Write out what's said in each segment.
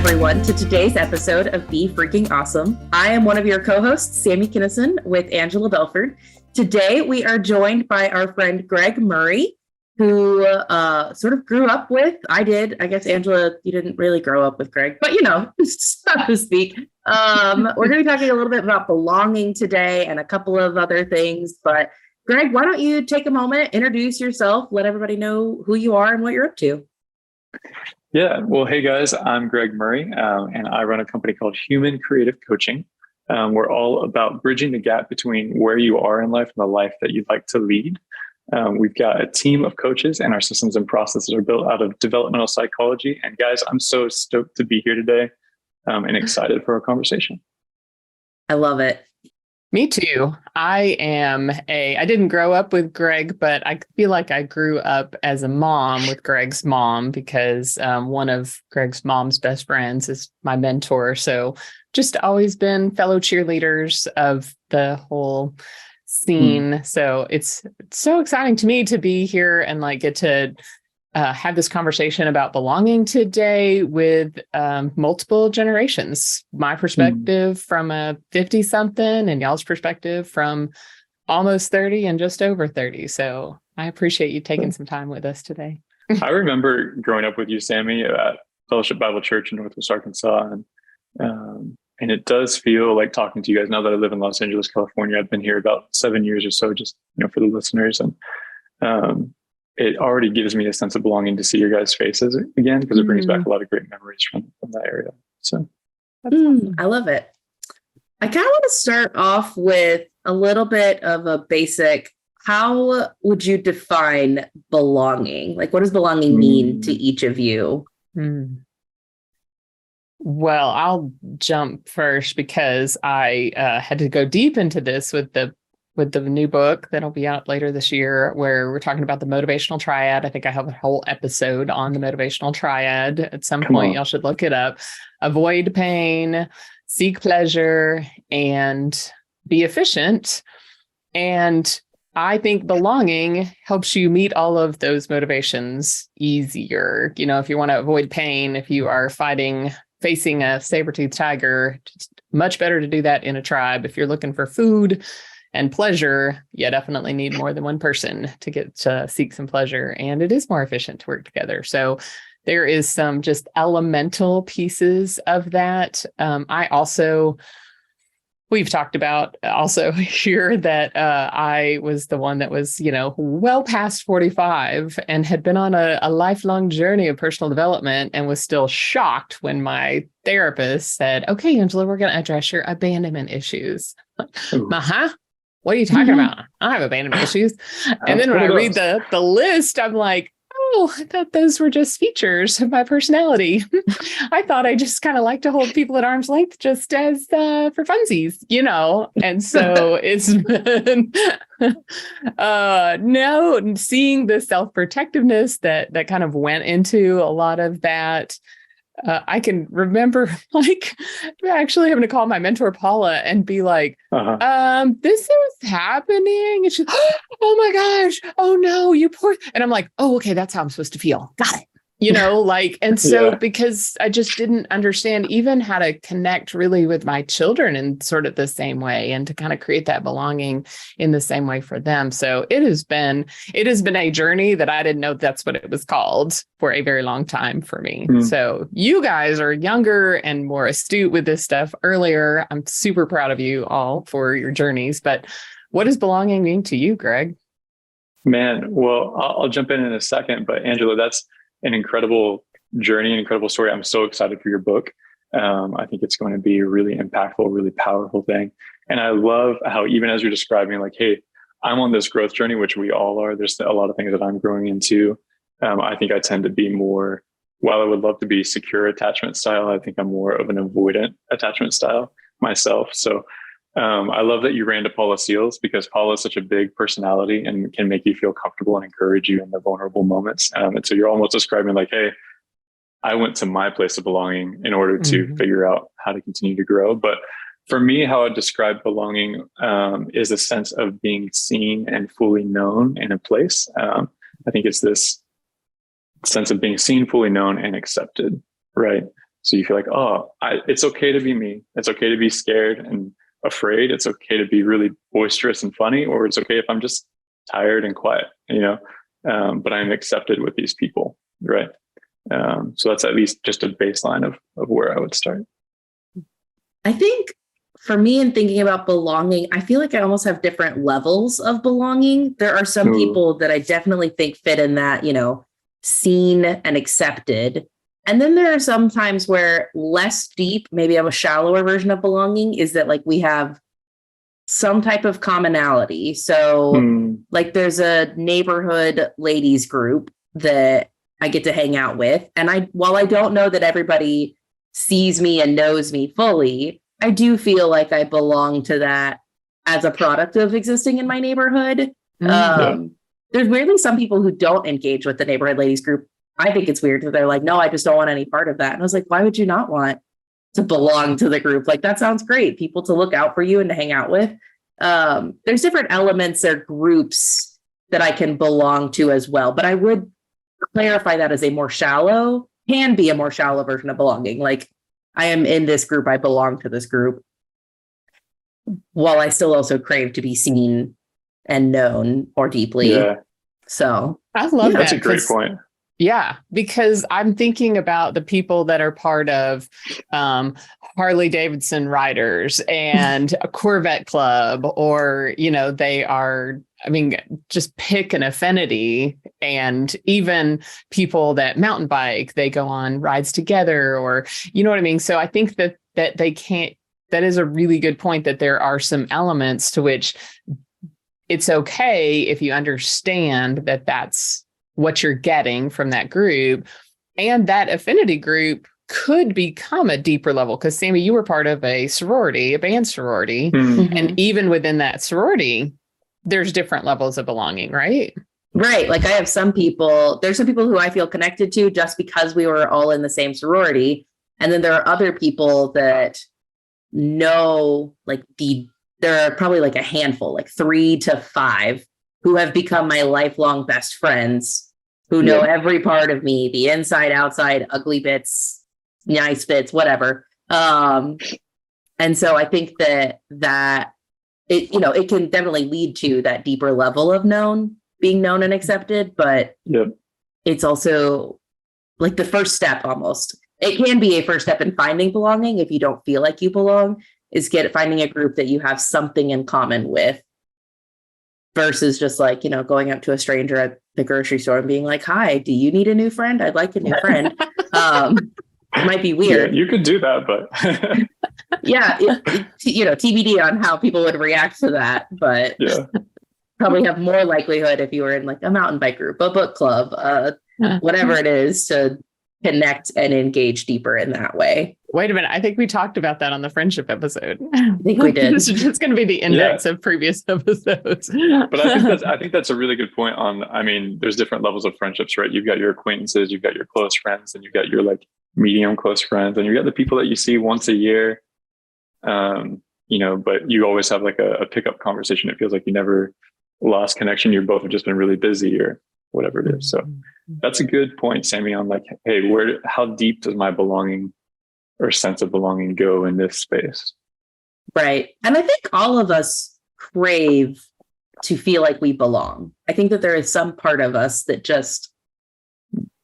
everyone, to today's episode of Be Freaking Awesome. I am one of your co-hosts, Sammy Kinnison, with Angela Belford. Today, we are joined by our friend Greg Murray, who sort of grew up with, I did. I guess, Angela, you didn't really grow up with Greg, but so to speak. We're going to be talking a little bit about belonging today and a couple of other things. But Greg, why don't you take a moment, introduce yourself, let everybody know who you are and what you're up to. Yeah. Well, hey guys, I'm Greg Murray, and I run a company called Human Creative Coaching. We're all about bridging the gap between where you are in life and the life that you'd like to lead. We've got a team of coaches, and our systems and processes are built out of developmental psychology. And guys, I'm so stoked to be here today and excited for our conversation. I love it. Me too. I didn't grow up with Greg, but I feel like I grew up as a mom with Greg's mom because one of Greg's mom's best friends is my mentor. So just always been fellow cheerleaders of the whole scene. So it's so exciting to me to be here and get to have this conversation about belonging today with multiple generations. My perspective from a 50-something and y'all's perspective from almost 30 and just over 30. So I appreciate you taking some time with us today. I remember growing up with you, Sammy, at Fellowship Bible Church in Northwest Arkansas. And it does feel like talking to you guys now that I live in Los Angeles, California. I've been here about 7 years or so, just for the listeners. And it already gives me a sense of belonging to see your guys' faces again, because it brings back a lot of great memories from that area. So I love it. I kind of want to start off with a little bit of a basic, how would you define belonging? What does belonging mean to each of you? Well, I'll jump first because I had to go deep into this with the new book that'll be out later this year, where we're talking about the motivational triad. I think I have a whole episode on the motivational triad. At some point, y'all should look it up. Avoid pain, seek pleasure, and be efficient. And I think belonging helps you meet all of those motivations easier. If you want to avoid pain, if you are facing a saber-toothed tiger, it's much better to do that in a tribe. If you're looking for food and pleasure, you definitely need more than one person to get to seek some pleasure. And it is more efficient to work together. So there is some just elemental pieces of that. We've talked about also here that I was the one that was, well past 45 and had been on a lifelong journey of personal development and was still shocked when my therapist said, "Okay, Angela, we're going to address your abandonment issues." What are you talking about? I don't have abandonment issues. And then when I read the list, I'm like, oh, I thought those were just features of my personality. I thought I just kind of like to hold people at arm's length just as for funsies, And so it's been seeing the self-protectiveness that kind of went into a lot of that. I can remember actually having to call my mentor Paula and be like, this is happening. And she's, oh my gosh, oh no, you poor. And I'm like, oh, okay, that's how I'm supposed to feel. Got it. Because I just didn't understand even how to connect really with my children in sort of the same way and to kind of create that belonging in the same way for them. So it has been a journey that I didn't know that's what it was called for a very long time for me. So you guys are younger and more astute with this stuff earlier. I'm super proud of you all for your journeys, but what does belonging mean to you, Greg? Man, well, I'll jump in a second, but Angela, that's an incredible journey, an incredible story. I'm so excited for your book. I think it's going to be a really impactful, really powerful thing. And I love how even as you're describing, hey, I'm on this growth journey, which we all are. There's a lot of things that I'm growing into. I think I tend to be more, while I would love to be secure attachment style, I think I'm more of an avoidant attachment style myself. So I love that you ran to Paula Seals, because Paula is such a big personality and can make you feel comfortable and encourage you in the vulnerable moments. And so you're almost describing hey, I went to my place of belonging in order to figure out how to continue to grow. But for me, how I describe belonging is a sense of being seen and fully known in a place. I think it's this sense of being seen, fully known, and accepted, right? So you feel like, oh, it's okay to be me. It's okay to be scared and afraid. It's okay to be really boisterous and funny, or it's okay if I'm just tired and quiet, but I'm accepted with these people, right? So that's at least just a baseline of where I would start. I think for me, in thinking about belonging, I feel like I almost have different levels of belonging. There are some people that I definitely think fit in that, seen and accepted. And then there are some times where less deep, maybe I'm a shallower version of belonging, is that like we have some type of commonality. So like there's a neighborhood ladies group that I get to hang out with. And while I don't know that everybody sees me and knows me fully, I do feel like I belong to that as a product of existing in my neighborhood. There's weirdly some people who don't engage with the neighborhood ladies group. I think it's weird that they're like, no, I just don't want any part of that. And I was like, why would you not want to belong to the group? Like, that sounds great. People to look out for you and to hang out with. There's different elements or groups that I can belong to as well. But I would clarify that as can be a more shallow version of belonging. Like, I am in this group, I belong to this group, while I still also crave to be seen and known more deeply. Yeah. So I love that. That's a great point. Yeah, because I'm thinking about the people that are part of Harley Davidson riders and a Corvette club, or, they are, just pick an affinity. And even people that mountain bike, they go on rides together, or, you know what I mean? So I think that they can't, that is a really good point, that there are some elements to which it's okay if you understand that that's what you're getting from that group, and that affinity group could become a deeper level. Because Sammy, you were part of a band sorority, and even within that sorority, there's different levels of belonging, right? Right. Like there's some people who I feel connected to just because we were all in the same sorority. And then there are other people that know, there are probably like a handful, like 3 to 5, who have become my lifelong best friends, who know every part of me, the inside, outside, ugly bits, nice bits, whatever. And so I think that it, it can definitely lead to that deeper level of being known and accepted, but it's also like the first step almost. It can be a first step in finding belonging if you don't feel like you belong, is finding a group that you have something in common with, versus just like, going up to a stranger at the grocery store and being like, hi, do you need a new friend? I'd like a new friend. It might be weird. Yeah, you could do that, but TBD on how people would react to that, but probably have more likelihood if you were in like a mountain bike group, a book club, whatever it is, to connect and engage deeper in that way. Wait a minute. I think we talked about that on the friendship episode. I think we did. This is just going to be the index of previous episodes. But I think that's a really good point there's different levels of friendships, right? You've got your acquaintances, you've got your close friends, and you've got your like medium close friends, and you've got the people that you see once a year. But you always have like a pickup conversation. It feels like you never lost connection. You both have just been really busy or whatever it is. So that's a good point, Sammy, on like, hey, how deep does my belonging or sense of belonging go in this space? Right. And I think all of us crave to feel like we belong. I think that there is some part of us that just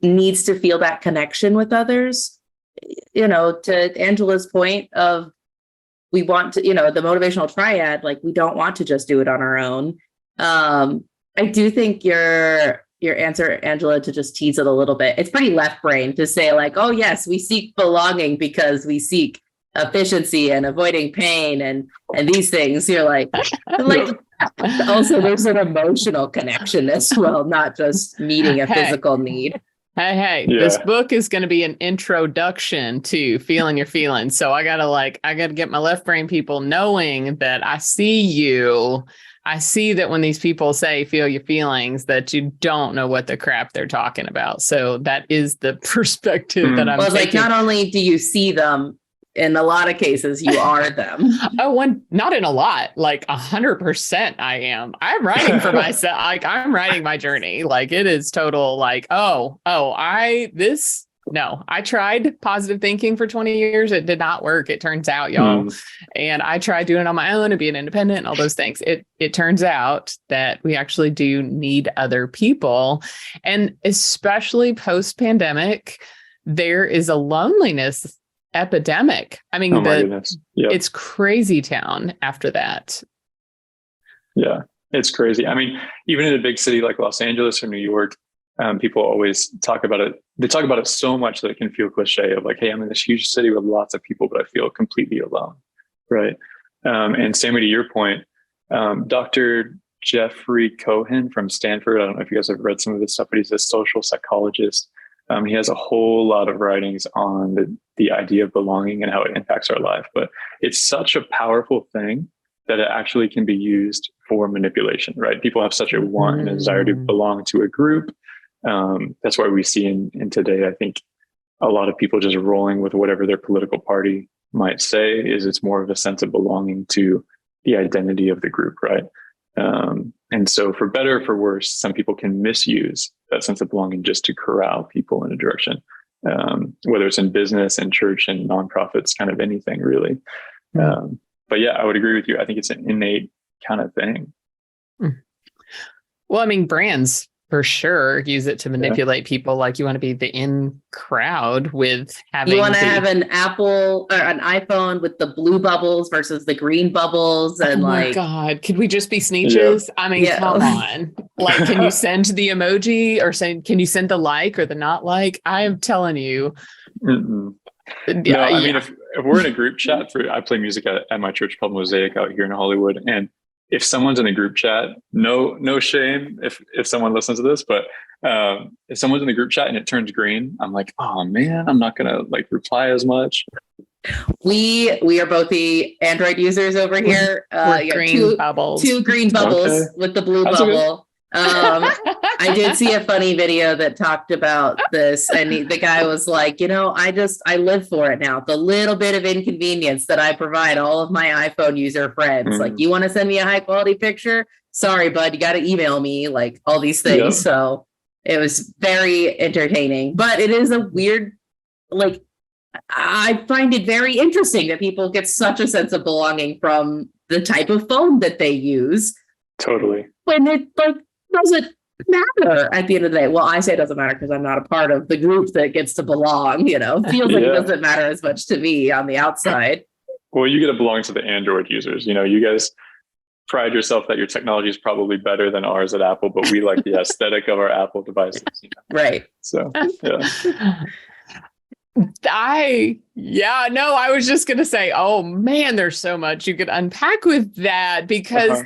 needs to feel that connection with others. To Angela's point of, we want to, the motivational triad, like we don't want to just do it on our own. I do think your answer, Angela, to just tease it a little bit, it's pretty left brain to say like, oh yes, we seek belonging because we seek efficiency and avoiding pain and these things. You're like also there's an emotional connection as well, not just meeting a physical need. Hey, this book is going to be an introduction to feeling your feelings. So I got to get my left brain people knowing that I see you. I see that when these people say feel your feelings, that you don't know what the crap they're talking about. So that is the perspective that I'm taking. Like, not only do you see them, in a lot of cases, you are them. Not in a lot, like 100% I am. I'm writing for myself. Like I'm writing my journey. Like it is total like, this No, I tried positive thinking for 20 years. It did not work. It turns out, y'all. And I tried doing it on my own and being independent and all those things. It turns out that we actually do need other people. And especially post-pandemic, there is a loneliness epidemic. I mean, Oh my goodness. Yep. It's crazy town after that. Yeah, it's crazy. I mean, even in a big city like Los Angeles or New York, people always talk about it. They talk about it so much that it can feel cliche of like, hey, I'm in this huge city with lots of people, but I feel completely alone. Right. And Sammy, to your point, Dr. Jeffrey Cohen from Stanford, I don't know if you guys have read some of this stuff, but he's a social psychologist. He has a whole lot of writings on the idea of belonging and how it impacts our life. But it's such a powerful thing that it actually can be used for manipulation, right? People have such a want and a desire to belong to a group. That's why we see in today, I think a lot of people just rolling with whatever their political party might say is it's more of a sense of belonging to the identity of the group, right? And so for better or for worse, some people can misuse that sense of belonging just to corral people in a direction, whether it's in business and church and nonprofits, kind of anything really. But yeah, I would agree with you. I think it's an innate kind of thing. Well, I mean, brands for sure use it to manipulate people. Like you want to be the in crowd with having. You want to have an Apple or an iPhone with the blue bubbles versus the green bubbles, and oh my God, could we just be Sneetches? I mean, come on. Like, can you send the emoji or can you send the like or the not like? I am telling you. No, I mean, if we're in a group chat I play music at my church called Mosaic out here in Hollywood. And if someone's in a group chat, no shame if someone listens to this, but if someone's in the group chat and it turns green, I'm like, oh man, I'm not going to like reply as much. We are both the Android users over here. Green bubbles. Two green bubbles with the blue bubble. I did see a funny video that talked about this, and the guy was like, I live for it now. The little bit of inconvenience that I provide all of my iPhone user friends. Like, you want to send me a high quality picture? Sorry, bud, you got to email me, like all these things. Yep. So it was very entertaining, but it is a weird, like, I find it very interesting that people get such a sense of belonging from the type of phone that they use. Totally. When it doesn't matter at the end of the day. Well, I say it doesn't matter because I'm not a part of the group that gets to belong, It feels like it doesn't matter as much to me on the outside. Well, you get to belong to the Android users. You guys pride yourself that your technology is probably better than ours at Apple, but we like the aesthetic of our Apple devices. Right. So, yeah. I was just going to say, oh man, there's so much you could unpack with that because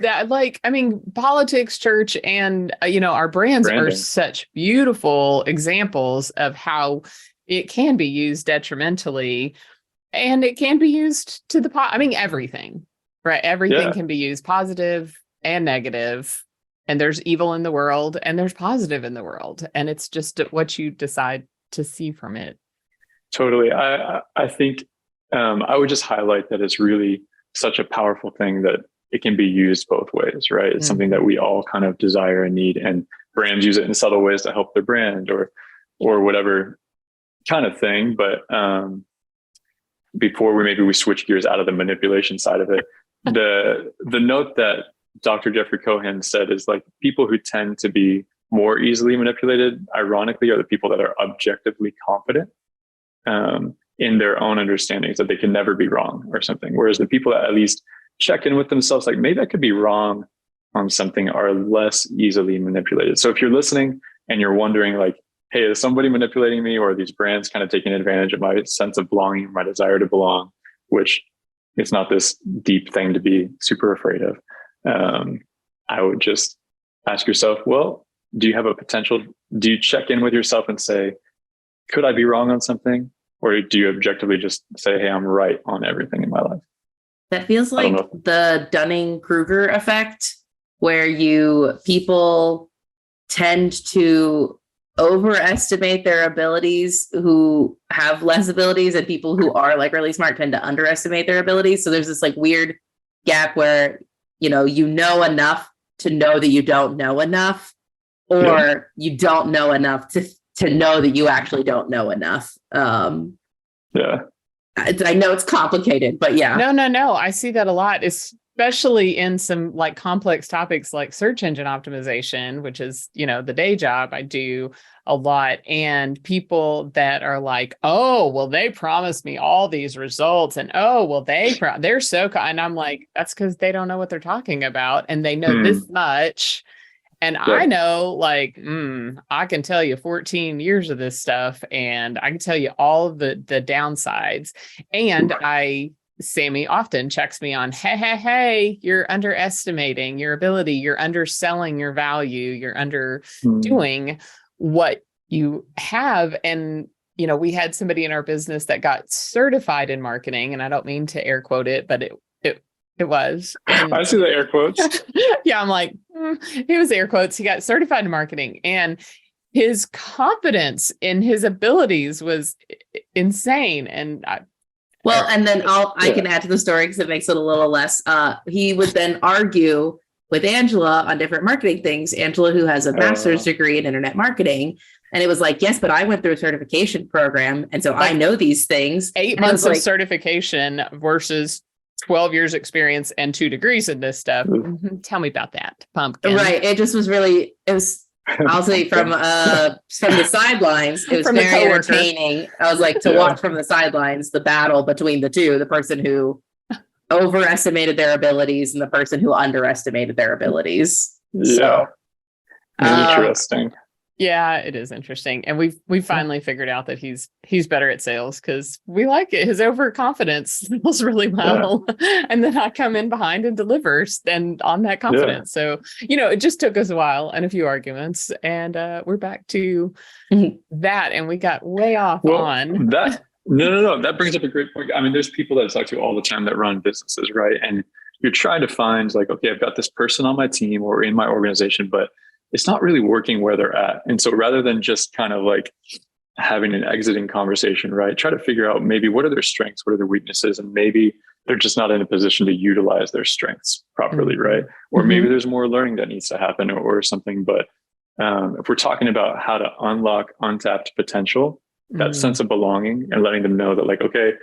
politics, church, and, our brands are such beautiful examples of how it can be used detrimentally and it can be used to everything, right? Everything can be used positive and negative, and there's evil in the world and there's positive in the world. And it's just what you decide to see from it. Totally. I think I would just highlight that it's really such a powerful thing that it can be used both ways, right? It's something that we all kind of desire and need, and brands use it in subtle ways to help their brand or whatever kind of thing. But before we switch gears out of the manipulation side of it, the note that Dr. Jeffrey Cohen said is like people who tend to be more easily manipulated, ironically, are the people that are objectively confident in their own understandings that they can never be wrong or something. Whereas the people that at least check in with themselves, like maybe I could be wrong on something, are less easily manipulated. So if you're listening and you're wondering like, hey, is somebody manipulating me, or are these brands kind of taking advantage of my sense of belonging, my desire to belong, which it's not this deep thing to be super afraid of. I would just ask yourself, well, do you check in with yourself and say, could I be wrong on something? Or do you objectively just say, hey, I'm right on everything in my life? That feels like the Dunning-Kruger effect, where people tend to overestimate their abilities who have less abilities, and people who are like really smart tend to underestimate their abilities. So there's this like weird gap where, you know enough to know that you don't know enough, or you don't know enough to know that you actually don't know enough. Yeah. I know it's complicated, but yeah. No. I see that a lot, especially in some like complex topics like search engine optimization, which is, the day job I do a lot. And people that are like, oh, well, they promised me all these results. And oh, well, they're so, and I'm like, that's because they don't know what they're talking about. And they know this much. And I know, like, I can tell you 14 years of this stuff, and I can tell you all of the downsides. And Sammy often checks me on, hey, you're underestimating your ability. You're underselling your value. You're underdoing what you have. And, we had somebody in our business that got certified in marketing, and I don't mean to air quote it, but it was. And I see the air quotes. yeah, I'm like, he was air quotes. He got certified in marketing, and his confidence in his abilities was insane. And and then I can add to the story because it makes it a little less. He would then argue with Angela on different marketing things. Angela, who has a master's degree in internet marketing. And it was like, yes, but I went through a certification program. And so I know these things. 8 months of certification versus 12 years experience and 2 degrees in this stuff. Tell me about that, pumpkin. Right. It just was really, I'll say from the sidelines, it was From very entertaining. I was like, to watch from the sidelines, the battle between the two, the person who overestimated their abilities and the person who underestimated their abilities. Yeah. So, interesting. Yeah, it is interesting. And we've finally figured out that he's better at sales because we like it. His overconfidence sells really well. Yeah. And then I come in behind and delivers and on that confidence. Yeah. So, it just took us a while and a few arguments, and we're back to that. And we got way off on that. No. That brings up a great point. I mean, there's people that I talk to all the time that run businesses, right? And you're trying to find like, okay, I've got this person on my team or in my organization, but it's not really working where they're at. And so rather than just kind of like having an exiting conversation, right, try to figure out maybe what are their strengths, what are their weaknesses, and maybe they're just not in a position to utilize their strengths properly, right? Or maybe there's more learning that needs to happen or something. But if we're talking about how to unlock untapped potential, that sense of belonging and letting them know that like, okay,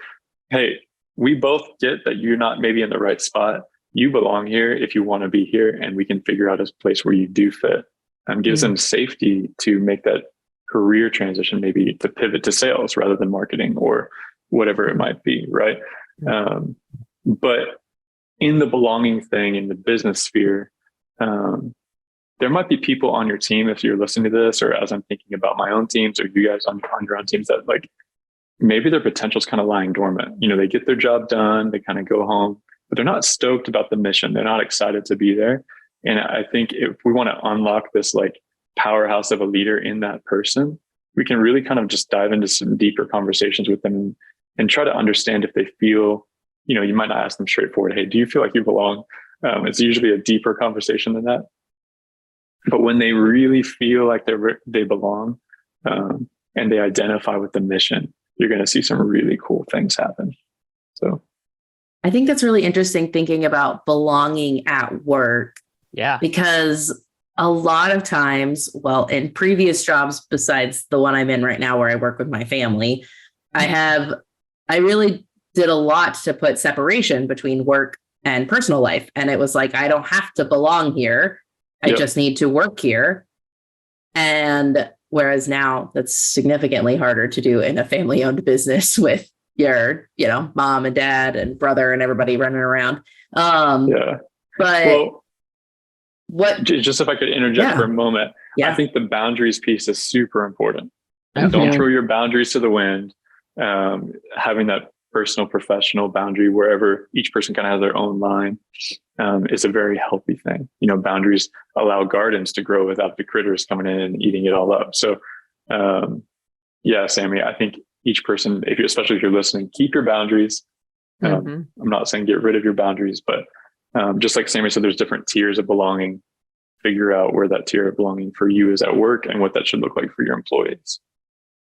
hey, we both get that you're not maybe in the right spot. You belong here if you want to be here, and we can figure out a place where you do fit. Gives them safety to make that career transition, maybe to pivot to sales rather than marketing or whatever it might be, right? But in the belonging thing, in the business sphere, there might be people on your team, if you're listening to this, or as I'm thinking about my own teams or you guys on your own teams, that like maybe their potential is kind of lying dormant. They get their job done, they kind of go home, but they're not stoked about the mission. They're not excited to be there. And I think if we want to unlock this like powerhouse of a leader in that person, we can really kind of just dive into some deeper conversations with them and try to understand if they feel, you might not ask them straightforward, hey, do you feel like you belong? It's usually a deeper conversation than that. But when they really feel like they belong and they identify with the mission, you're going to see some really cool things happen. So I think that's really interesting thinking about belonging at work. Yeah. Because a lot of times, well, in previous jobs, besides the one I'm in right now where I work with my family, I really did a lot to put separation between work and personal life. And it was like, I don't have to belong here. I just need to work here. And whereas now that's significantly harder to do in a family owned business with your, mom and dad and brother and everybody running around. But just if I could interject for a moment, I think the boundaries piece is super important. And don't throw your boundaries to the wind. Having that personal, professional boundary wherever each person kind of has their own line is a very healthy thing. Boundaries allow gardens to grow without the critters coming in and eating it all up. So, Sammy, I think each person, especially if you're listening, keep your boundaries. I'm not saying get rid of your boundaries, but just like Sammy said, there's different tiers of belonging. Figure out where that tier of belonging for you is at work and what that should look like for your employees.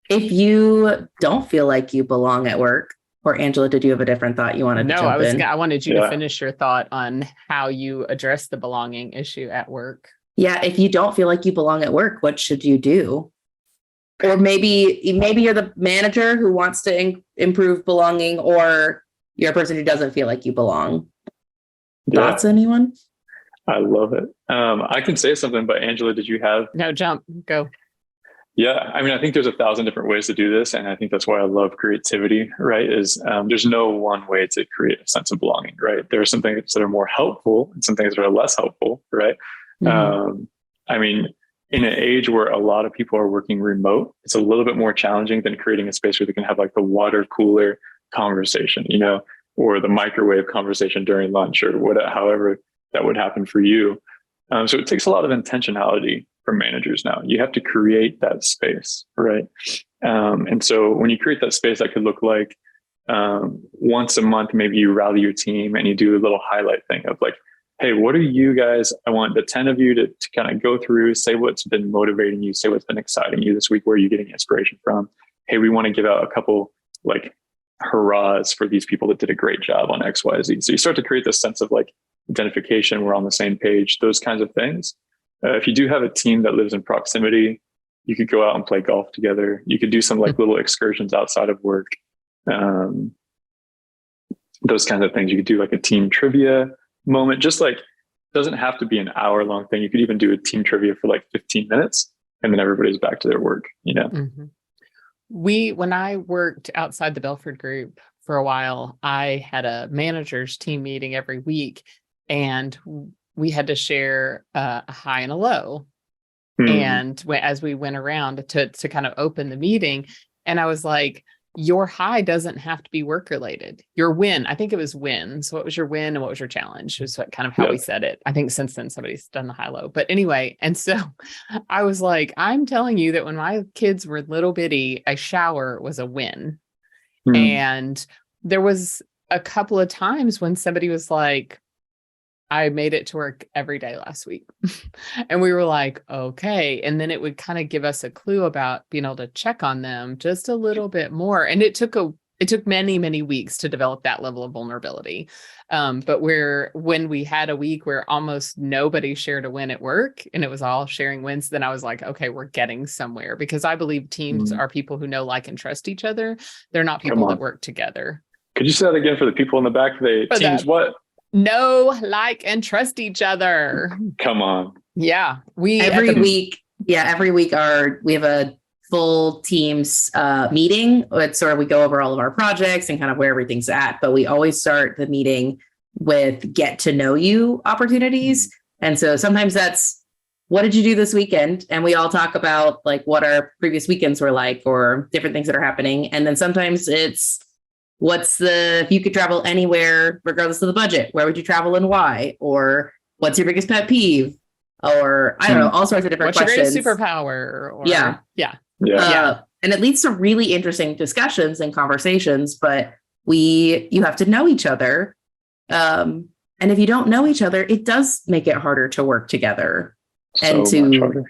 If you don't feel like you belong at work, or Angela, did you have a different thought you wanted to jump in? I wanted you to finish your thought on how you address the belonging issue at work. Yeah. If you don't feel like you belong at work, what should you do? Or maybe you're the manager who wants to improve belonging, or you're a person who doesn't feel like you belong. Thoughts, anyone? I love it. I can say something, but Angela, did you have? No, jump, go. Yeah, I mean, I think there's 1,000 different ways to do this, and I think that's why I love creativity. Right? There's no one way to create a sense of belonging. Right? There are some things that are more helpful, and some things that are less helpful. Right? Mm-hmm. I mean, in an age where a lot of people are working remote, it's a little bit more challenging than creating a space where they can have like the water cooler conversation, or the microwave conversation during lunch, or however that would happen for you. So it takes a lot of intentionality from managers now. You have to create that space, right? And so when you create that space, that could look like once a month, maybe you rally your team and you do a little highlight thing of like, hey, what are you guys? I want the 10 of you to kind of go through, say what's been motivating you, say what's been exciting you this week, where are you getting inspiration from? Hey, we want to give out a couple like hurrahs for these people that did a great job on XYZ. So you start to create this sense of like identification, we're on the same page, those kinds of things. If you do have a team that lives in proximity, you could go out and play golf together. You could do some like little excursions outside of work. Those kinds of things. You could do like a team trivia moment, just like doesn't have to be an hour-long thing. You could even do a team trivia for like 15 minutes and then everybody's back to their work, Mm-hmm. When I worked outside the Belford group for a while, I had a managers team meeting every week, and we had to share a high and a low. And as we went around to kind of open the meeting, and I was like, your high doesn't have to be work related. Your win, I think it was win. So what was your win and what was your challenge? Was kind of how we said it. I think since then somebody's done the high low. But anyway, and so I was like, I'm telling you that when my kids were little bitty, a shower was a win. And there was a couple of times when somebody was like, I made it to work every day last week. And we were like, okay. And then it would kind of give us a clue about being able to check on them just a little bit more. And it took many, many weeks to develop that level of vulnerability. But when we had a week where almost nobody shared a win at work and it was all sharing wins, then I was like, okay, we're getting somewhere, because I believe teams are people who know, like, and trust each other. They're not people that work together. Could you say that again for the people in the back? Teams what? Know, like, and trust each other. Come on. Yeah. Every week we have a full teams meeting. It's sort of, we go over all of our projects and kind of where everything's at, but we always start the meeting with get to know you opportunities. And so sometimes that's, what did you do this weekend? And we all talk about like what our previous weekends were like, or different things that are happening. And then sometimes it's, if you could travel anywhere, regardless of the budget, where would you travel and why? Or what's your biggest pet peeve? Or I don't know, all sorts of different questions. What's your greatest superpower? Or, yeah. And it leads to really interesting discussions and conversations, but you have to know each other. And if you don't know each other, it does make it harder to work together and to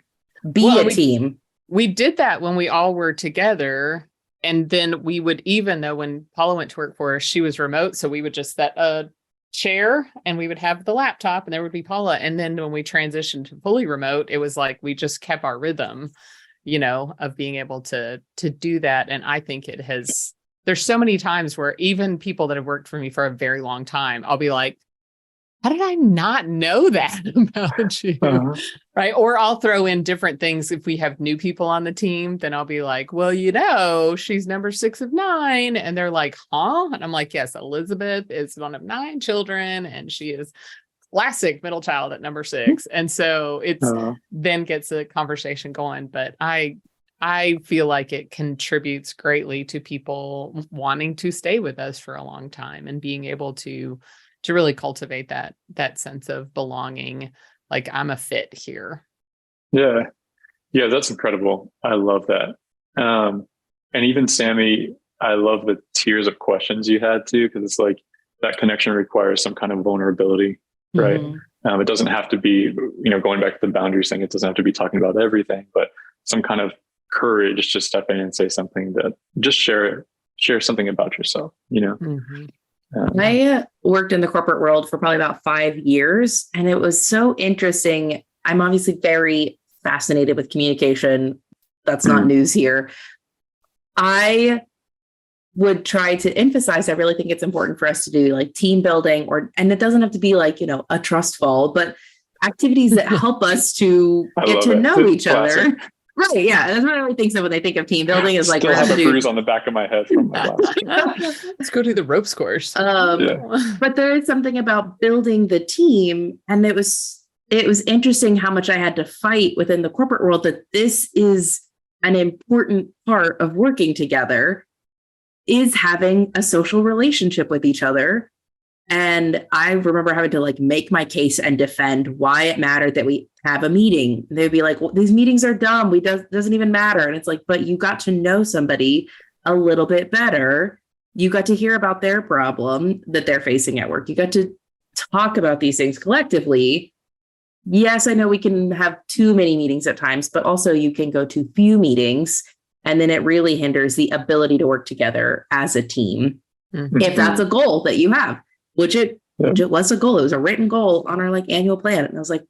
be a team. We did that when we all were together. And then we would, even though when Paula went to work for us, she was remote. So we would just set a chair and we would have the laptop and there would be Paula. And then when we transitioned to fully remote, it was like, we just kept our rhythm, of being able to do that. And I think there's so many times where even people that have worked for me for a very long time, I'll be like, how did I not know that about you? Right. Or I'll throw in different things. If we have new people on the team, then I'll be like, well, she's number 6 of 9. And they're like, huh? And I'm like, yes, Elizabeth is one of 9 children. And she is classic middle child at number 6. And so it's then gets a conversation going. But I feel like it contributes greatly to people wanting to stay with us for a long time and being able to really cultivate that sense of belonging, like I'm a fit here. Yeah, that's incredible. I love that. And even Sammy, I love the tiers of questions you had too, because it's like that connection requires some kind of vulnerability, right? It doesn't have to be, going back to the boundaries thing, it doesn't have to be talking about everything, but some kind of courage to step in and say something, that just share something about yourself, I worked in the corporate world for probably about 5 years, and it was so interesting. I'm obviously very fascinated with communication that's not news here. I would try to emphasize, I really think it's important for us to do like team building, and it doesn't have to be like, a trust fall, but activities that help us to get to know each other. Right. Yeah. That's what everybody thinks of when they think of team building, is like, still have a bruise on the back of my head from my last. Let's go do the ropes course. But there is something about building the team. And it was interesting how much I had to fight within the corporate world that this is an important part of working together, is having a social relationship with each other. And I remember having to like make my case and defend why it mattered that we have a meeting. They'd be like, well, these meetings are dumb. Doesn't even matter. And it's like, but you got to know somebody a little bit better. You got to hear about their problem that they're facing at work. You got to talk about these things collectively. Yes, I know we can have too many meetings at times, but also you can go to few meetings, and then it really hinders the ability to work together as a team. Mm-hmm. If that's a goal that you have. Which it was a goal. It was a written goal on our like annual plan. And I was like,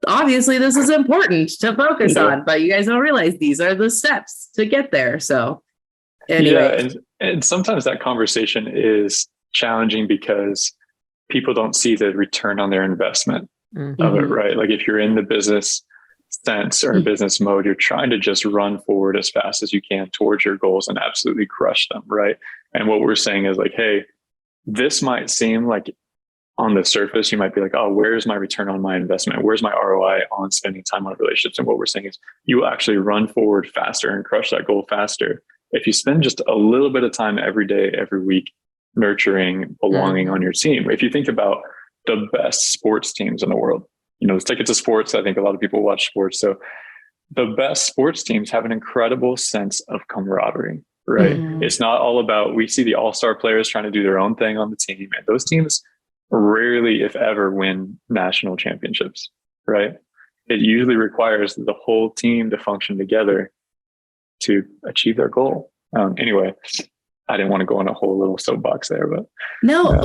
obviously this is important to focus on, but you guys don't realize these are the steps to get there. So anyway. Yeah, and sometimes that conversation is challenging because people don't see the return on their investment of it, right? Like if you're in the business sense or business mode, you're trying to just run forward as fast as you can towards your goals and absolutely crush them, right? And what we're saying is like, hey, this might seem like on the surface, you might be like, oh, where's my return on my investment? Where's my ROI on spending time on relationships? And what we're saying is you will actually run forward faster and crush that goal faster if you spend just a little bit of time every day, every week, nurturing belonging on your team. If you think about the best sports teams in the world, let's take it to sports. I think a lot of people watch sports. So the best sports teams have an incredible sense of camaraderie. Right. It's not all about, we see the all-star players trying to do their own thing on the team. And those teams rarely, if ever, win national championships. Right. It usually requires the whole team to function together to achieve their goal. Anyway, I didn't want to go on a whole little soapbox there, but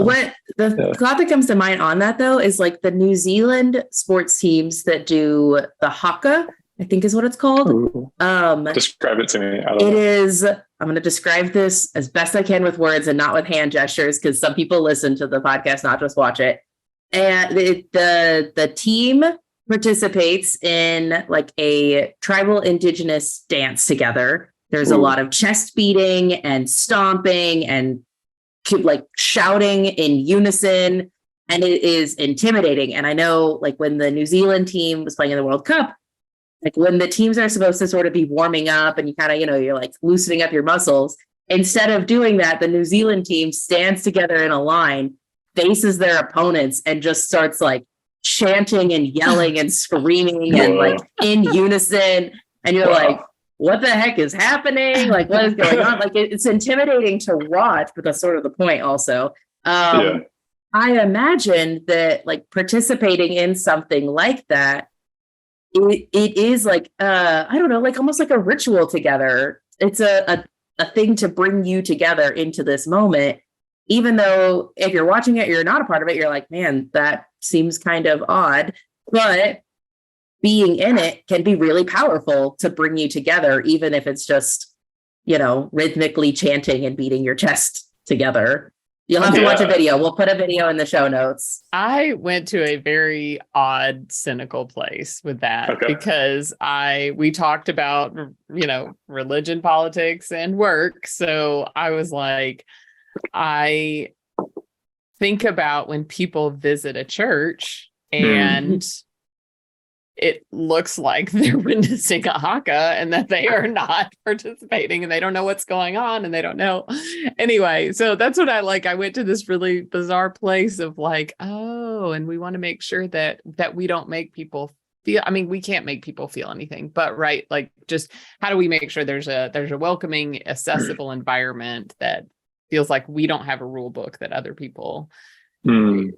what the thought that comes to mind on that though is like the New Zealand sports teams that do the haka, I think is what it's called. Describe it to me. I'm going to describe this as best I can with words and not with hand gestures, because some people listen to the podcast, not just watch it. And the team participates in like a tribal indigenous dance together. There's a lot of chest beating and stomping and like shouting in unison. And it is intimidating. And I know like when the New Zealand team was playing in the World Cup, like when the teams are supposed to sort of be warming up and you kind of, you're like loosening up your muscles. Instead of doing that, the New Zealand team stands together in a line, faces their opponents, and just starts like chanting and yelling and screaming and like in unison. And you're like, what the heck is happening? Like, what is going on? Like, it's intimidating to watch, but that's sort of the point also. I imagine that like participating in something like that, it is like, I don't know, like almost like a ritual together. It's a thing to bring you together into this moment, even though if you're watching it, you're not a part of it. You're like, man, that seems kind of odd, but being in it can be really powerful to bring you together, even if it's just, rhythmically chanting and beating your chest together. You'll have to watch a video. We'll put a video in the show notes. I went to a very odd, cynical place with that because we talked about, religion, politics, and work. So I was like, I think about when people visit a church and it looks like they're witnessing a haka and that they are not participating and they don't know what's going on and they don't know. Anyway, so that's what I like. I went to this really bizarre place of like, and we want to make sure that we don't make people feel, we can't make people feel anything, but right. Like just how do we make sure there's a welcoming, accessible environment that feels like we don't have a rule book that other people do.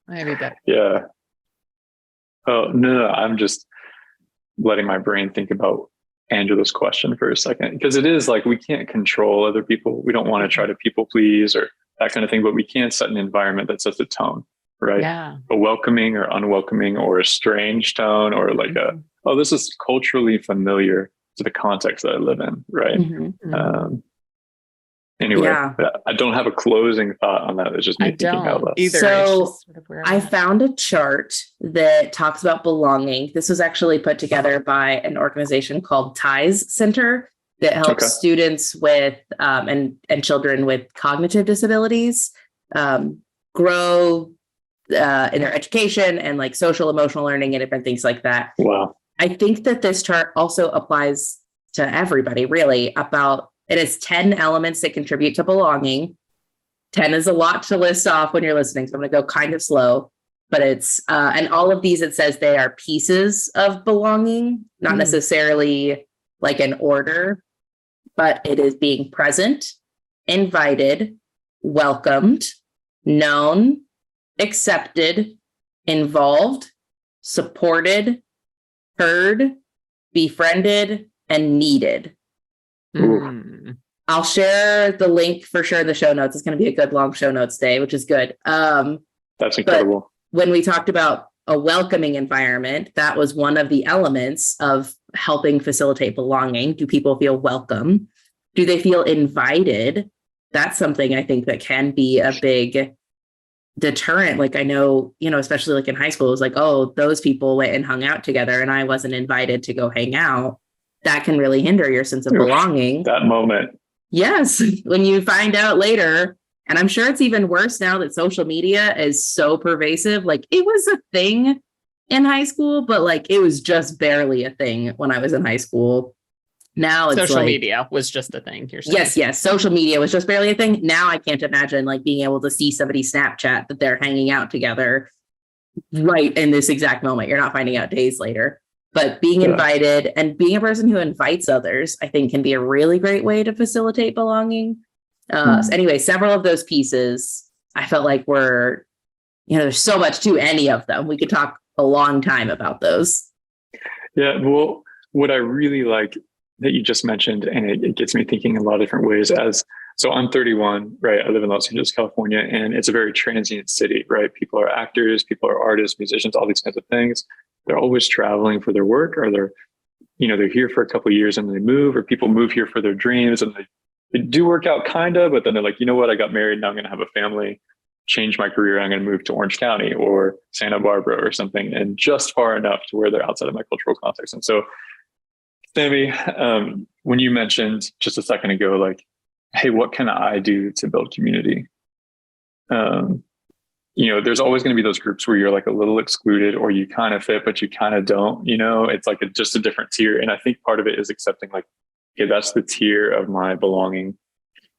Maybe that. Yeah. Oh, no, I'm just letting my brain think about Angela's question for a second, because it is like we can't control other people. We don't want to try to people please or that kind of thing, but we can set an environment that sets a tone, right? Yeah. A welcoming or unwelcoming or a strange tone or like this is culturally familiar to the context that I live in, right? Mm-hmm. Anyway, Yeah. I don't have a closing thought on that. It's just me I thinking out don't loud. either. So it's just sort of where I'm I at. found a chart that talks about belonging. This was actually put together by an organization called Ties Center that helps Okay. students with and children with cognitive disabilities grow in their education and like social emotional learning and different things like that. Wow. I think that this chart also applies to everybody, really. It has 10 elements that contribute to belonging. 10 is a lot to list off when you're listening, so I'm going to go kind of slow. But it's, and all of these, it says they are pieces of belonging, not necessarily like an order, but it is being present, invited, welcomed, known, accepted, involved, supported, heard, befriended, and needed. I'll share the link for sure in the show notes. It's going to be a good long show notes day, which is good. That's incredible. But when we talked about a welcoming environment, that was one of the elements of helping facilitate belonging. Do people feel welcome? Do they feel invited? That's something I think that can be a big deterrent. Like I know, especially like in high school, it was like, oh, those people went and hung out together and I wasn't invited to go hang out. That can really hinder your sense of belonging. That moment. Yes. When you find out later, and I'm sure it's even worse now that social media is so pervasive. Like it was a thing in high school, but like it was just barely a thing when I was in high school. Now it's social like, media was just a thing. You're saying. Yes. Social media was just barely a thing. Now I can't imagine like being able to see somebody's Snapchat that they're hanging out together right in this exact moment. You're not finding out days later. But being invited and being a person who invites others, I think can be a really great way to facilitate belonging. So anyway, several of those pieces I felt like were, there's so much to any of them. We could talk a long time about those. Yeah. Well, what I really like that you just mentioned, and it gets me thinking in a lot of different ways so I'm 31, right? I live in Los Angeles, California, and it's a very transient city, right? People are actors, people are artists, musicians, all these kinds of things. They're always traveling for their work, or they're here for a couple of years and they move, or people move here for their dreams and they do work out kind of, but then they're like, you know what? I got married. Now I'm going to have a family, change my career. I'm going to move to Orange County or Santa Barbara or something, and just far enough to where they're outside of my cultural context. And so, Sammy, when you mentioned just a second ago, like, hey, what can I do to build community? There's always going to be those groups where you're like a little excluded, or you kind of fit, but you kind of don't, it's like just a different tier. And I think part of it is accepting like, okay, that's the tier of my belonging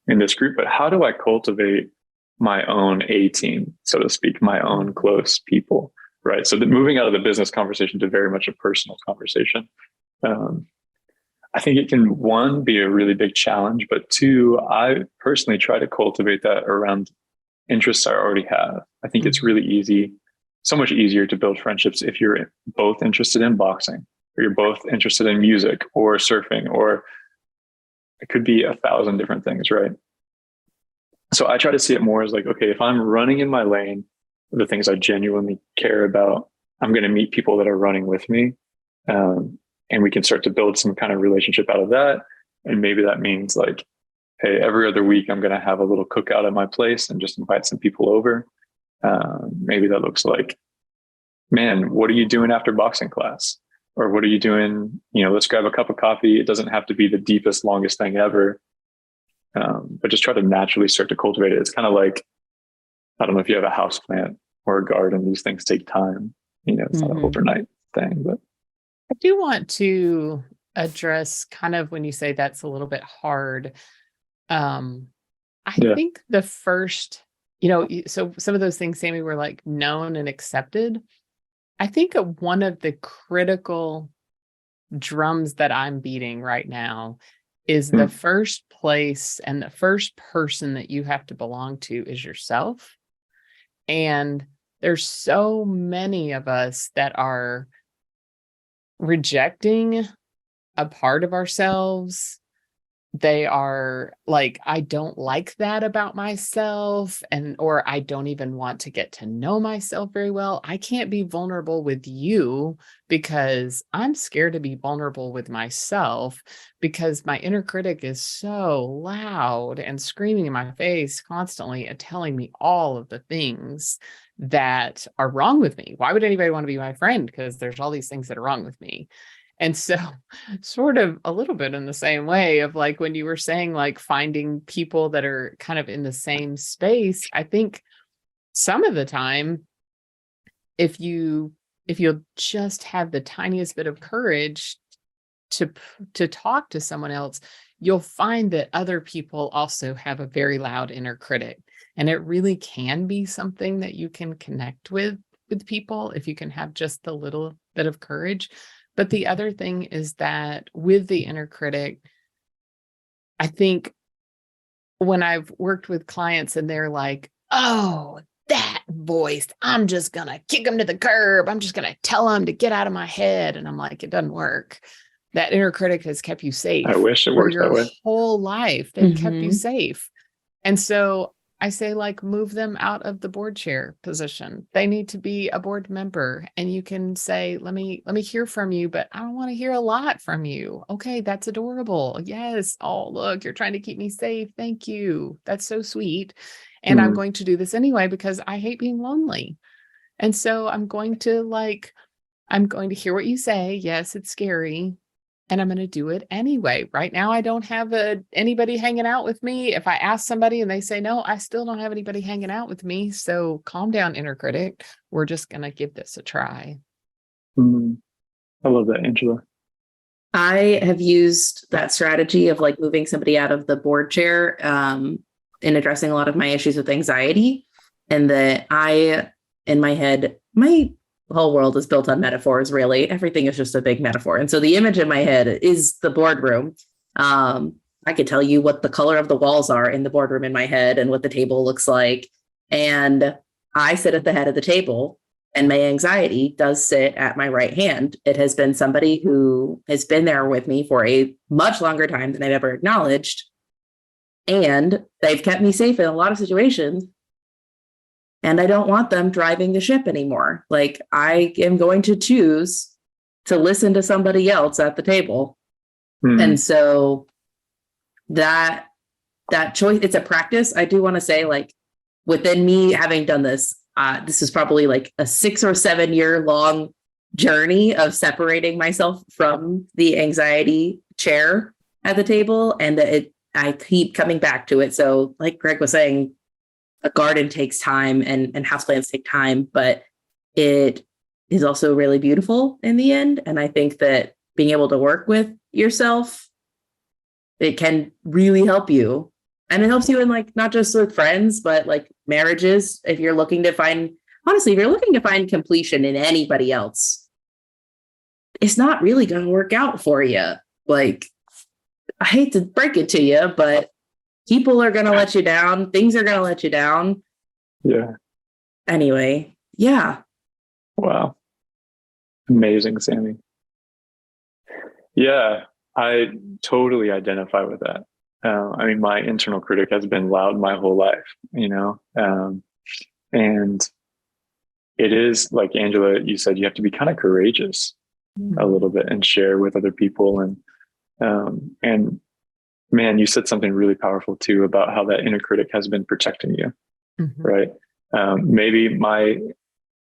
in this group, but how do I cultivate my own A team, so to speak, my own close people, right? So moving out of the business conversation to very much a personal conversation. I think it can, one, be a really big challenge, but two, I personally try to cultivate that around interests I already have. I think it's really easy, so much easier to build friendships if you're both interested in boxing, or you're both interested in music or surfing, or it could be 1,000 different things, right? So I try to see it more as like, okay, if I'm running in my lane, the things I genuinely care about, I'm going to meet people that are running with me. And we can start to build some kind of relationship out of that. And maybe that means like, hey, every other week I'm going to have a little cookout at my place and just invite some people over. Maybe that looks like, man, what are you doing after boxing class? Or what are you doing? Let's grab a cup of coffee. It doesn't have to be the deepest, longest thing ever. But just try to naturally start to cultivate it. It's kind of like, I don't know if you have a house plant or a garden, these things take time. It's not an overnight thing, but. I do want to address kind of when you say that's a little bit hard. I think the first, so some of those things, Sammy, were like known and accepted. I think one of the critical drums that I'm beating right now is the first place and the first person that you have to belong to is yourself. And there's so many of us that are rejecting a part of ourselves they are like, I don't like that about myself, or I don't even want to get to know myself very well. I can't be vulnerable with you because I'm scared to be vulnerable with myself, because my inner critic is so loud and screaming in my face constantly and telling me all of the things that are wrong with me. Why would anybody want to be my friend? Because there's all these things that are wrong with me. And so, sort of a little bit in the same way of like when you were saying, like finding people that are kind of in the same space, I think some of the time, if you'll just have the tiniest bit of courage to talk to someone else, you'll find that other people also have a very loud inner critic. And it really can be something that you can connect with people if you can have just a little bit of courage. But the other thing is that with the inner critic, I think when I've worked with clients and they're like, oh, that voice, I'm just going to kick them to the curb. I'm just going to tell them to get out of my head. And I'm like, it doesn't work. That inner critic has kept you safe. I wish it worked that way. Your whole life, they've kept you safe. And so I say, like, move them out of the board chair position. They need to be a board member. And you can say, let me hear from you, but I don't want to hear a lot from you. Okay, that's adorable. Yes. Oh, look, you're trying to keep me safe. Thank you. That's so sweet. And I'm going to do this anyway because I hate being lonely. And so I'm going to hear what you say. Yes, it's scary. And I'm going to do it anyway. Right now, I don't have anybody hanging out with me. If I ask somebody and they say no, I still don't have anybody hanging out with me. So calm down, inner critic. We're just going to give this a try. I love that, Angela. I have used that strategy of like moving somebody out of the board chair in addressing a lot of my issues with anxiety. And that in my head, my whole world is built on metaphors, really. Everything is just a big metaphor. And so the image in my head is the boardroom. I could tell you what the color of the walls are in the boardroom in my head and what the table looks like. And I sit at the head of the table, and my anxiety does sit at my right hand. It has been somebody who has been there with me for a much longer time than I've ever acknowledged. And they've kept me safe in a lot of situations. And I don't want them driving the ship anymore. Like, I am going to choose to listen to somebody else at the table. And so that choice, it's a practice. I do want to say, like, within me having done this, this is probably like a 6 or 7 year long journey of separating myself from the anxiety chair at the table. And I keep coming back to it. So like Greg was saying, a garden takes time and houseplants take time, but it is also really beautiful in the end. And I think that being able to work with yourself, it can really help you. And it helps you in, like, not just with friends, but like marriages. If you're looking to find completion in anybody else, it's not really going to work out for you. Like, I hate to break it to you, but people are going to let you down. Things are going to let you down. Yeah. Anyway. Yeah. Wow. Amazing, Sammy. Yeah, I totally identify with that. I mean, my internal critic has been loud my whole life, and it is, like Angela, you said, you have to be kind of courageous a little bit and share with other people. And man, you said something really powerful too about how that inner critic has been protecting you, right? Maybe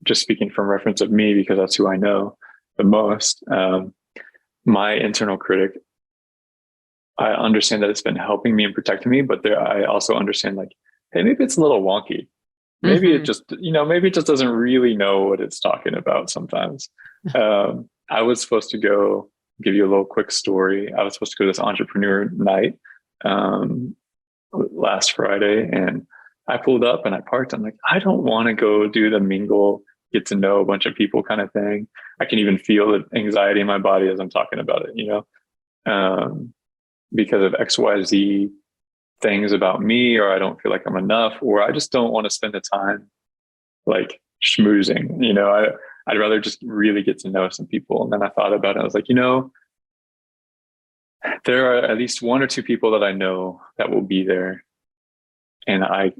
just speaking from reference of me, because that's who I know the most, my internal critic, I understand that it's been helping me and protecting me, but I also understand, like, hey, maybe it's a little wonky. Maybe it just, maybe it just doesn't really know what it's talking about sometimes. I was supposed to go, give you a little quick story. I was supposed to go to this entrepreneur night last Friday, and I pulled up and I parked. I'm like, I don't want to go do the mingle, get to know a bunch of people kind of thing. I can even feel the anxiety in my body as I'm talking about it, because of XYZ things about me, or I don't feel like I'm enough, or I just don't want to spend the time like schmoozing. I'd rather just really get to know some people. And then I thought about it. I was like, there are at least one or two people that I know that will be there, and I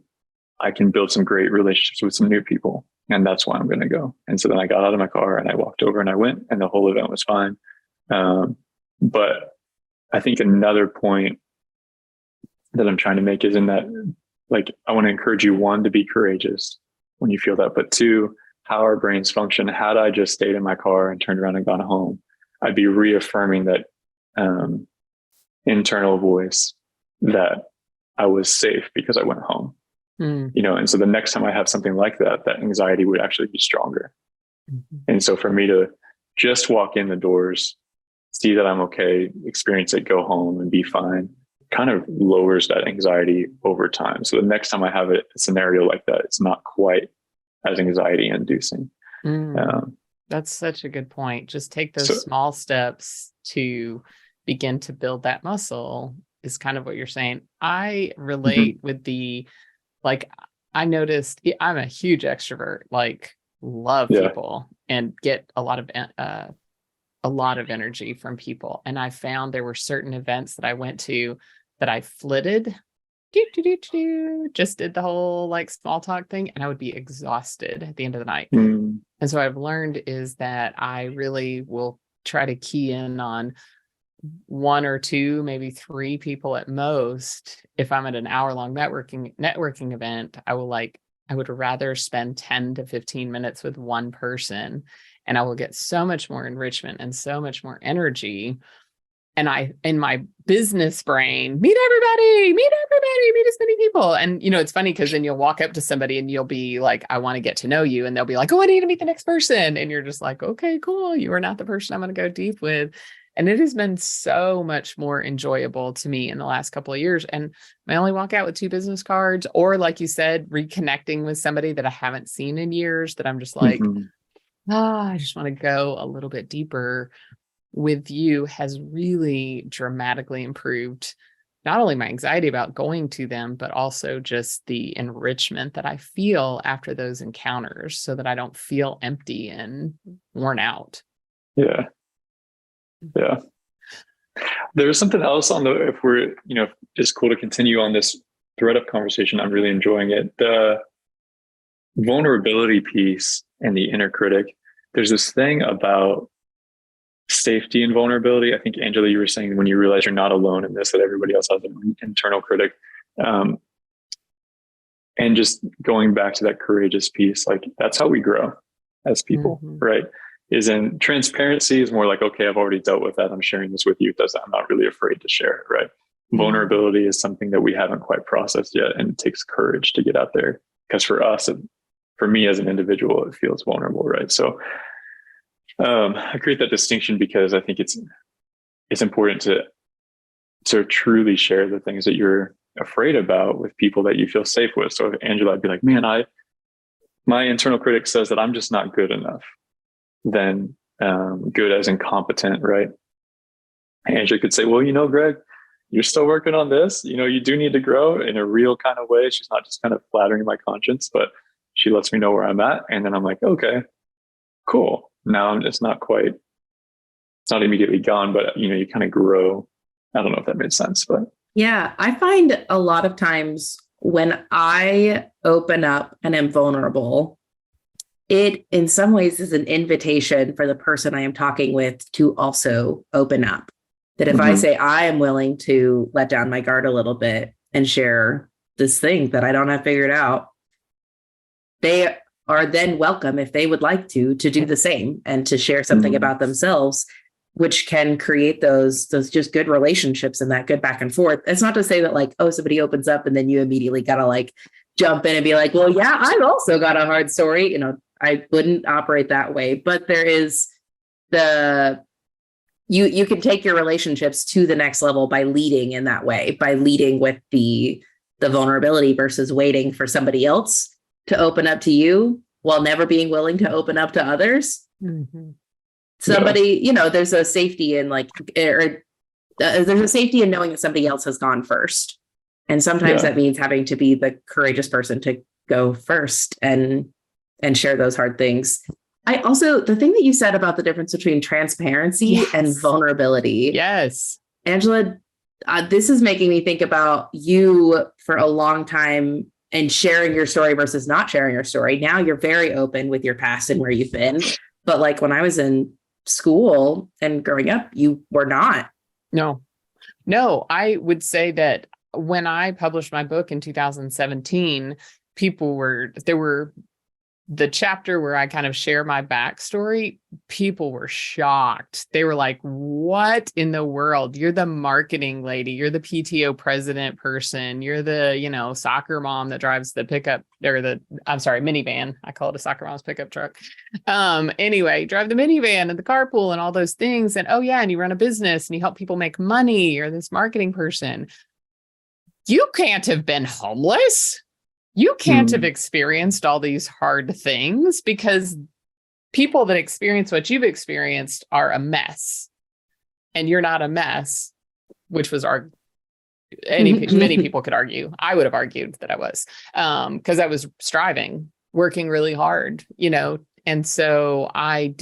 can build some great relationships with some new people, and that's why I'm going to go. And so then I got out of my car and I walked over and I went, and the whole event was fine. But I think another point that I'm trying to make is in that, like, I want to encourage you, one, to be courageous when you feel that, but two, how our brains function. Had I just stayed in my car and turned around and gone home, I'd be reaffirming that internal voice that I was safe because I went home. And so the next time I have something like that, that anxiety would actually be stronger. And so for me to just walk in the doors, see that I'm okay, experience it, go home and be fine, kind of lowers that anxiety over time. So the next time I have a scenario like that, it's not quite as anxiety inducing. That's such a good point. Just take those small steps to begin to build that muscle is kind of what you're saying. I relate with like, I noticed I'm a huge extrovert, like love people and get a lot of energy from people. And I found there were certain events that I went to that I flitted, just did the whole like small talk thing, and I would be exhausted at the end of the night. And so I've learned is that I really will try to key in on one or two, maybe three people at most. If I'm at an hour-long networking event, I would rather spend 10 to 15 minutes with one person, and I will get so much more enrichment and so much more energy. And I, in my business brain, meet everybody, meet as many people. And, it's funny because then you'll walk up to somebody and you'll be like, I want to get to know you. And they'll be like, oh, I need to meet the next person. And you're just like, okay, cool. You are not the person I'm going to go deep with. And it has been so much more enjoyable to me in the last couple of years. And I only walk out with 2 business cards, or like you said, reconnecting with somebody that I haven't seen in years that I'm just like, I just want to go a little bit deeper with you has really dramatically improved not only my anxiety about going to them, but also just the enrichment that I feel after those encounters so that I don't feel empty and worn out. Yeah. There's something else if we're, it's cool to continue on this thread of conversation. I'm really enjoying it. The vulnerability piece and the inner critic. There's this thing about safety and vulnerability. I think, Angela, you were saying when you realize you're not alone in this, that everybody else has an internal critic. And just going back to that courageous piece, like that's how we grow as people, right? Transparency is more like, okay, I've already dealt with that. I'm sharing this with you. I'm not really afraid to share it, right? Vulnerability is something that we haven't quite processed yet. And it takes courage to get out there. Because for me as an individual, it feels vulnerable, right? So I create that distinction because I think it's important to truly share the things that you're afraid about with people that you feel safe with. So if Angela, I'd be like, man, my internal critic says that I'm just not good enough. Then good as incompetent, right? Angela could say, well, Greg, you're still working on this. You do need to grow in a real kind of way. She's not just kind of flattering my conscience, but she lets me know where I'm at. And then I'm like, okay, cool. Now I'm just it's not immediately gone, but you kind of grow. I don't know if that made sense, but yeah, I find a lot of times when I open up and am vulnerable, it in some ways is an invitation for the person I am talking with to also open up. That if I say I am willing to let down my guard a little bit and share this thing that I don't have figured out, they are then welcome, if they would like to do the same and to share something about themselves, which can create those just good relationships and that good back and forth. It's not to say that like, oh, somebody opens up and then you immediately got to like jump in and be like, well, yeah, I've also got a hard story. I wouldn't operate that way, but there is you can take your relationships to the next level by leading in that way, by leading with the vulnerability versus waiting for somebody else to open up to you while never being willing to open up to others. Somebody, there's a safety in there's a safety in knowing that somebody else has gone first. And sometimes that means having to be the courageous person to go first and share those hard things. The thing that you said about the difference between transparency and vulnerability. Yes. Angela, this is making me think about you for a long time and sharing your story versus not sharing your story. Now you're very open with your past and where you've been. But like when I was in school and growing up, you were not. No, I would say that when I published my book in 2017, there were the chapter where I kind of share my backstory, people were shocked. They were like, what in the world? You're the marketing lady. You're the PTO president person. You're the, soccer mom that drives the pickup or minivan. I call it a soccer mom's pickup truck. Anyway, drive the minivan and the carpool and all those things. And and you run a business and you help people make money. You're this marketing person. You can't have been homeless. You can't have experienced all these hard things, because people that experience what you've experienced are a mess, and you're not a mess, which was many people could argue. I would have argued that I was, because I was striving, working really hard, and so I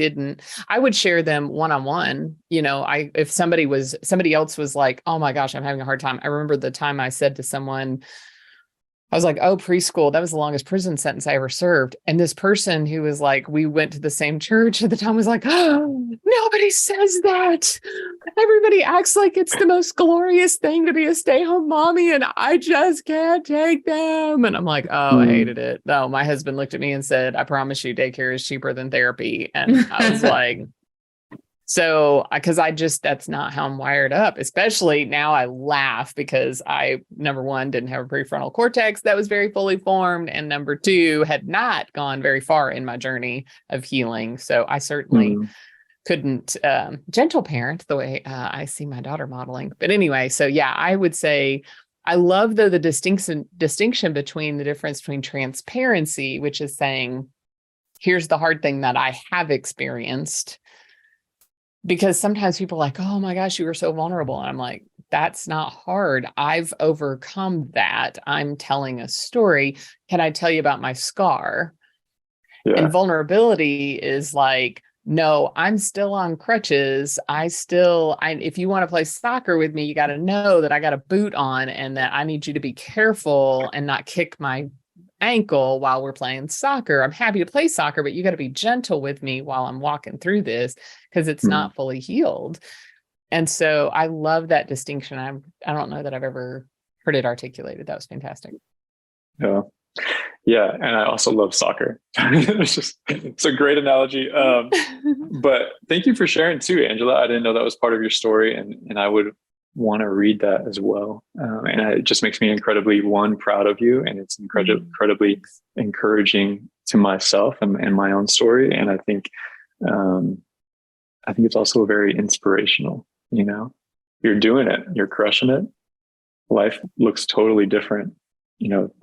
would share them one-on-one. If somebody else was like, oh my gosh, I'm having a hard time. I remember the time I said to someone, I was like, preschool, that was the longest prison sentence I ever served. And this person who was like, we went to the same church at the time, was like, oh, nobody says that. Everybody acts like it's the most glorious thing to be a stay-home mommy, and I just can't take them. And I'm like, I hated it. No, my husband looked at me and said, I promise you daycare is cheaper than therapy. And I was like, so, because that's not how I'm wired up, especially now. I laugh because I, number one, didn't have a prefrontal cortex that was very fully formed. And number two, had not gone very far in my journey of healing. So I certainly couldn't gentle parent the way I see my daughter modeling. But anyway, so yeah, I would say I love the distinction between the difference between transparency, which is saying, here's the hard thing that I have experienced. Because sometimes people are like, oh my gosh, you were so vulnerable. And I'm like, that's not hard. I've overcome that. I'm telling a story. Can I tell you about my scar? Yeah. And vulnerability is like, no, I'm still on crutches. If you want to play soccer with me, you got to know that I got a boot on and that I need you to be careful and not kick my ankle while we're playing soccer. I'm happy to play soccer, but you got to be gentle with me while I'm walking through this, because it's not fully healed. And so I love that distinction. I don't know that I've ever heard it articulated. That was fantastic. Yeah. And I also love soccer. It's a great analogy. But thank you for sharing too, Angela. I didn't know that was part of your story, and I would want to read that as well. And it just makes me incredibly, proud of you. And it's incredibly encouraging to myself and my own story. And I think it's also very inspirational. You're doing it, you're crushing it. Life looks totally different,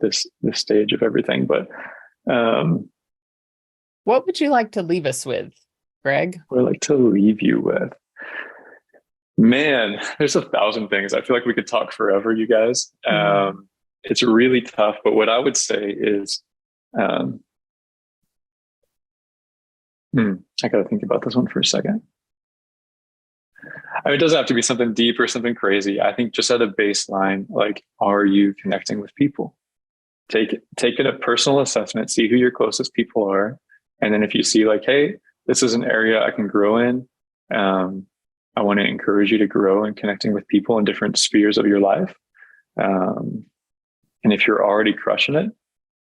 this stage of everything. But what would you like to leave us with, Greg? What I'd like to leave you with, man, there's 1,000 things. I feel like we could talk forever, you guys. It's really tough, but what I would say is, I got to think about this one for a second. I mean, it doesn't have to be something deep or something crazy. I think just at a baseline, like, are you connecting with people? Take it a personal assessment, see who your closest people are. And then if you see like, hey, this is an area I can grow in, I want to encourage you to grow in connecting with people in different spheres of your life. And if you're already crushing it,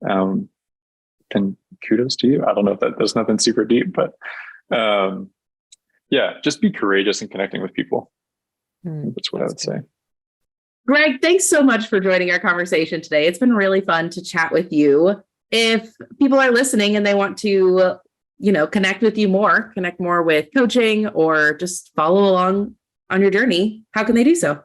then kudos to you. I don't know if there's nothing super deep, but just be courageous in connecting with people. That's what I would say. Greg, thanks so much for joining our conversation today. It's been really fun to chat with you. If people are listening and they want to connect with you more, connect more with coaching, or just follow along on your journey, how can they do so?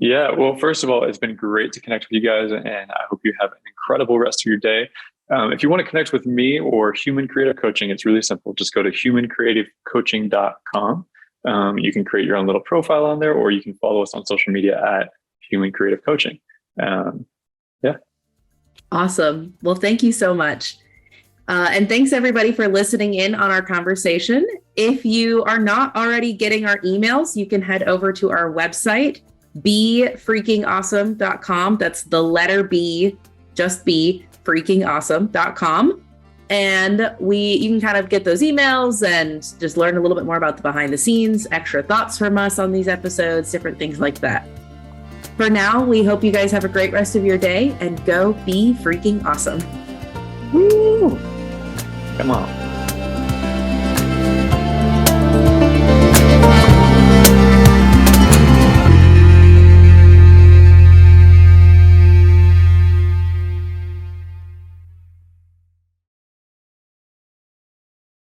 Yeah, well, first of all, it's been great to connect with you guys, and I hope you have an incredible rest of your day. If you want to connect with me or Human Creative Coaching, it's really simple. Just go to humancreativecoaching.com. You can create your own little profile on there, or you can follow us on social media at Human Creative Coaching. Awesome. Well, thank you so much. And thanks everybody for listening in on our conversation. If you are not already getting our emails, you can head over to our website, befreakingawesome.com. That's the letter B, just B, freakingawesome.com. And you can kind of get those emails and just learn a little bit more about the behind the scenes, extra thoughts from us on these episodes, different things like that. For now, we hope you guys have a great rest of your day and go be freaking awesome. Woo! Come on.